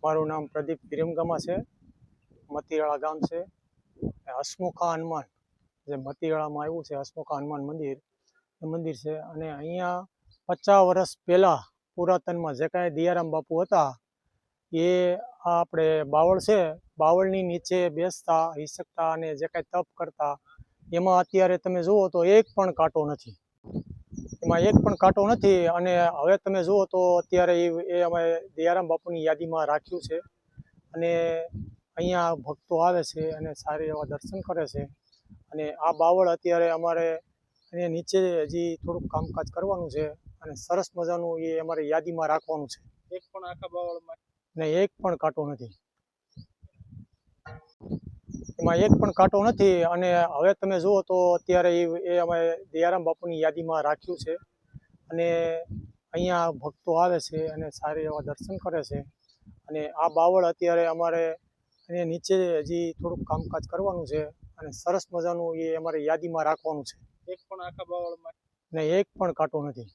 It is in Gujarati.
મારું નામ પ્રદીપ વિરમગામા છે। મતીવાળા ગામ છે। હસમુખા હનુમાન જે મતીવાળામાં આવ્યું છે, હસમુખા હનુમાન મંદિર છે। અને અહીંયા 50 વર્ષ પહેલાં પુરાતનમાં જે કાંઈ દયારામ બાપુ હતા એ આપણે બાવળ છે, બાવળની નીચે બેસતા, હિસકતા અને જે કાંઈ તપ કરતા એમાં અત્યારે તમે જુઓ તો એક પણ કાંટો નથી, એમાં એક પણ કાંટો નથી। અને હવે તમે જુઓ તો અત્યારે એ અમે દયારામ બાપુની યાદીમાં રાખ્યું છે। અને અહીંયા ભક્તો આવે છે અને સારી એવા દર્શન કરે છે। અને આ બાવળ અત્યારે અમારે અને નીચે હજી થોડુંક કામકાજ કરવાનું છે અને સરસ મજાનું એ અમારે યાદીમાં રાખવાનું છે। એક પણ આખા બાવળમાં ને એક પણ કાંટો નથી, એમાં એક પણ કાંટો નથી। અને હવે તમે જુઓ તો અત્યારે એ અમે દયારામ બાપુની યાદીમાં રાખ્યું છે। અને અહીંયા ભક્તો આવે છે અને સારી એવા દર્શન કરે છે। અને આ બાવળ અત્યારે અમારે અને નીચે હજી થોડુંક કામકાજ કરવાનું છે અને સરસ મજાનું એ અમારે યાદીમાં રાખવાનું છે। એક પણ આખા બાવળમાં ને એક પણ કાંટો નથી।